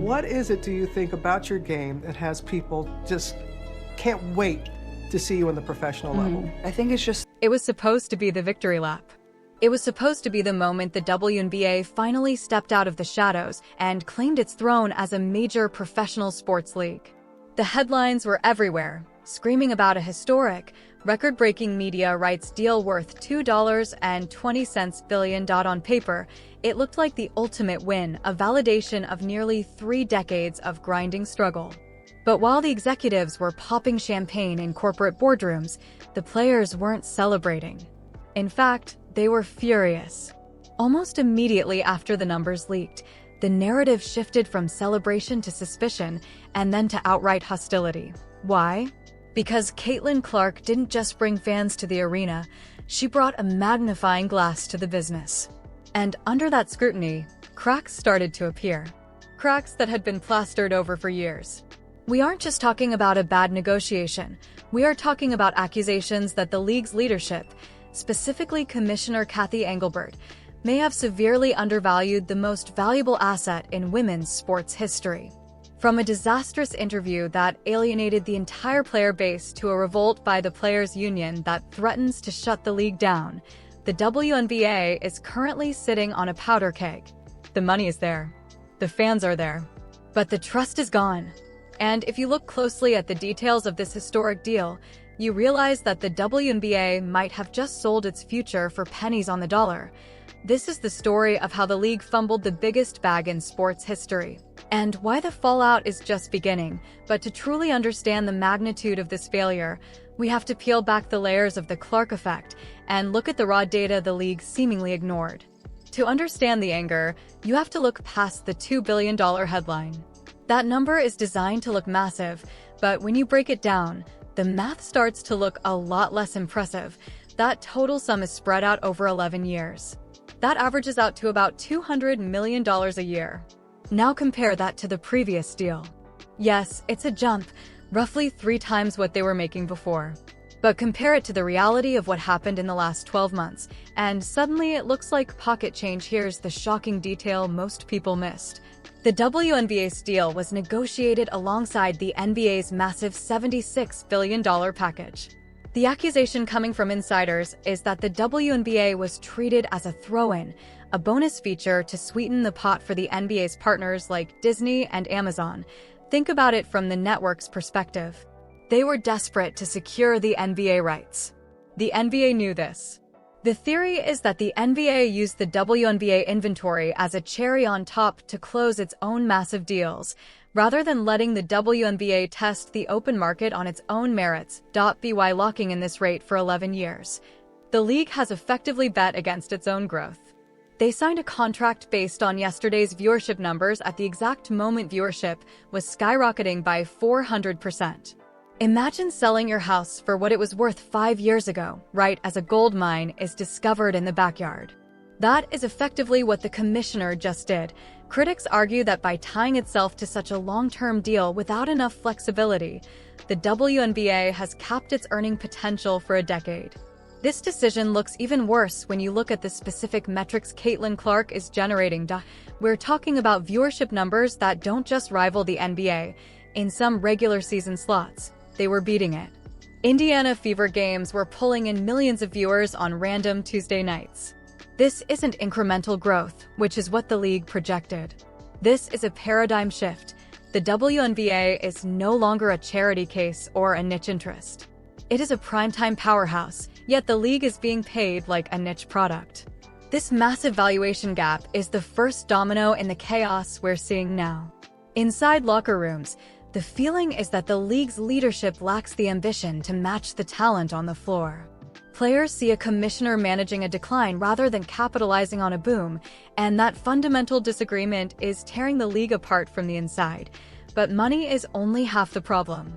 What is it, do you think, about your game that has people just can't wait to see you on the professional level? I think it's just... It was supposed to be the victory lap. It was supposed to be the moment the WNBA finally stepped out of the shadows and claimed its throne as a major professional sports league. The headlines were everywhere, screaming about a historic, record-breaking media rights deal worth $2.20 billion. On paper, it looked like the ultimate win, a validation of nearly 3 decades of grinding struggle. But while the executives were popping champagne in corporate boardrooms, the players weren't celebrating. In fact, they were furious. Almost immediately after the numbers leaked, the narrative shifted from celebration to suspicion and then to outright hostility. Why? Because Caitlin Clark didn't just bring fans to the arena, she brought a magnifying glass to the business. And under that scrutiny, cracks started to appear. Cracks that had been plastered over for years. We aren't just talking about a bad negotiation. We are talking about accusations that the league's leadership, specifically Commissioner Cathy Engelbert, may have severely undervalued the most valuable asset in women's sports history. From a disastrous interview that alienated the entire player base to a revolt by the players' union that threatens to shut the league down, the WNBA is currently sitting on a powder keg. The money is there. The fans are there. But the trust is gone. And if you look closely at the details of this historic deal, you realize that the WNBA might have just sold its future for pennies on the dollar. This is the story of how the league fumbled the biggest bag in sports history, and why the fallout is just beginning. But to truly understand the magnitude of this failure, we have to peel back the layers of the Clark effect and look at the raw data the league seemingly ignored. To understand the anger, you have to look past the $2 billion headline. That number is designed to look massive, but when you break it down, the math starts to look a lot less impressive. That total sum is spread out over 11 years. That averages out to about $200 million a year. Now compare that to the previous deal. Yes, it's a jump, roughly 3 times what they were making before. But compare it to the reality of what happened in the last 12 months, and suddenly it looks like pocket change. Here's the shocking detail most people missed. The WNBA's deal was negotiated alongside the NBA's massive $76 billion package. The accusation coming from insiders is that the WNBA was treated as a throw-in, a bonus feature to sweeten the pot for the NBA's partners like Disney and Amazon. Think about it from the network's perspective. They were desperate to secure the NBA rights. The NBA knew this. The theory is that the NBA used the WNBA inventory as a cherry on top to close its own massive deals, rather than letting the WNBA test the open market on its own merits. By locking in this rate for 11 years, the league has effectively bet against its own growth. They signed a contract based on yesterday's viewership numbers. At the exact moment, viewership was skyrocketing by 400%. Imagine selling your house for what it was worth 5 years ago, right as a gold mine is discovered in the backyard. That is effectively what the commissioner just did. Critics argue that by tying itself to such a long-term deal without enough flexibility, the WNBA has capped its earning potential for a decade. This decision looks even worse when you look at the specific metrics Caitlin Clark is generating. We're talking about viewership numbers that don't just rival the NBA. In some regular season slots, they were beating it. Indiana Fever games were pulling in millions of viewers on random Tuesday nights. This isn't incremental growth, which is what the league projected. This is a paradigm shift. The WNBA is no longer a charity case or a niche interest. It is a primetime powerhouse, yet the league is being paid like a niche product. This massive valuation gap is the first domino in the chaos we're seeing now. Inside locker rooms, the feeling is that the league's leadership lacks the ambition to match the talent on the floor. Players see a commissioner managing a decline rather than capitalizing on a boom, and that fundamental disagreement is tearing the league apart from the inside. But money is only half the problem.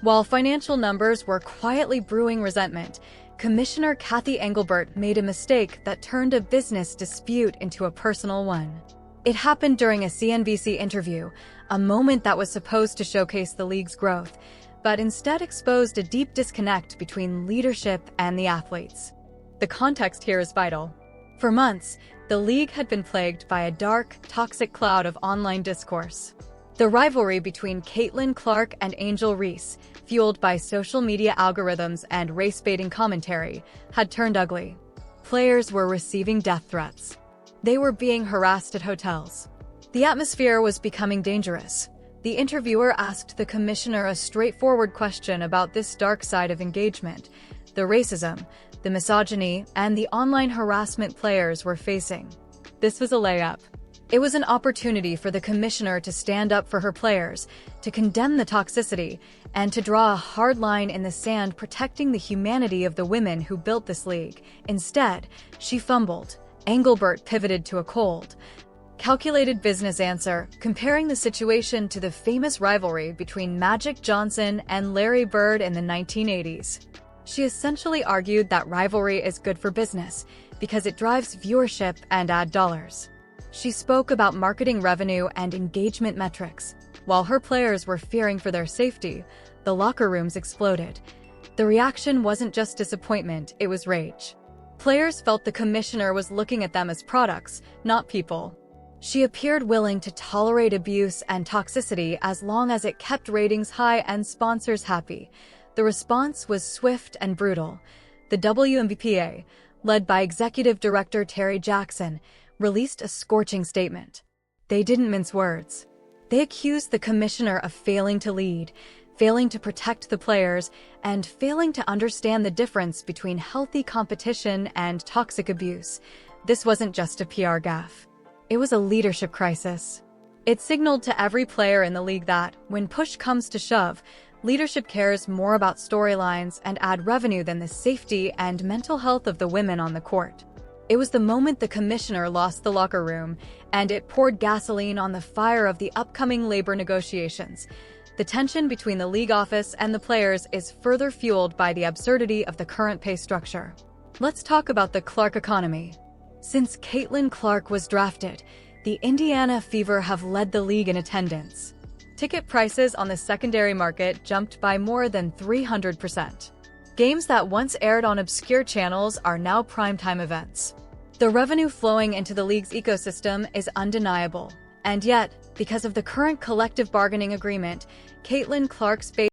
While financial numbers were quietly brewing resentment, Commissioner Cathy Engelbert made a mistake that turned a business dispute into a personal one. It happened during a CNBC interview, a moment that was supposed to showcase the league's growth, but instead exposed a deep disconnect between leadership and the athletes. The context here is vital. For months, the league had been plagued by a dark, toxic cloud of online discourse. The rivalry between Caitlin Clark and Angel Reese, fueled by social media algorithms and race-baiting commentary, had turned ugly. Players were receiving death threats. They were being harassed at hotels. The atmosphere was becoming dangerous. The interviewer asked the commissioner a straightforward question about this dark side of engagement: the racism, the misogyny, and the online harassment players were facing. This was a layup. It was an opportunity for the commissioner to stand up for her players, to condemn the toxicity, and to draw a hard line in the sand protecting the humanity of the women who built this league. Instead, she fumbled. Engelbert pivoted to a cold, calculated business answer, comparing the situation to the famous rivalry between Magic Johnson and Larry Bird in the 1980s. She essentially argued that rivalry is good for business because it drives viewership and ad dollars. She spoke about marketing revenue and engagement metrics. While her players were fearing for their safety, the locker rooms exploded. The reaction wasn't just disappointment, it was rage. Players felt the commissioner was looking at them as products, not people. She appeared willing to tolerate abuse and toxicity as long as it kept ratings high and sponsors happy. The response was swift and brutal. The WNBA, led by Executive Director Terry Jackson, released a scorching statement. They didn't mince words. They accused the commissioner of failing to lead, failing to protect the players, and failing to understand the difference between healthy competition and toxic abuse. This wasn't just a PR gaffe. It was a leadership crisis. It signaled to every player in the league that, when push comes to shove, leadership cares more about storylines and ad revenue than the safety and mental health of the women on the court. It was the moment the commissioner lost the locker room, and it poured gasoline on the fire of the upcoming labor negotiations. The tension between the league office and the players is further fueled by the absurdity of the current pay structure. Let's talk about the Clark economy. Since Caitlin Clark was drafted, the Indiana Fever have led the league in attendance. Ticket prices on the secondary market jumped by more than 300%. Games that once aired on obscure channels are now primetime events. The revenue flowing into the league's ecosystem is undeniable. And yet, because of the current collective bargaining agreement, Caitlin Clark's base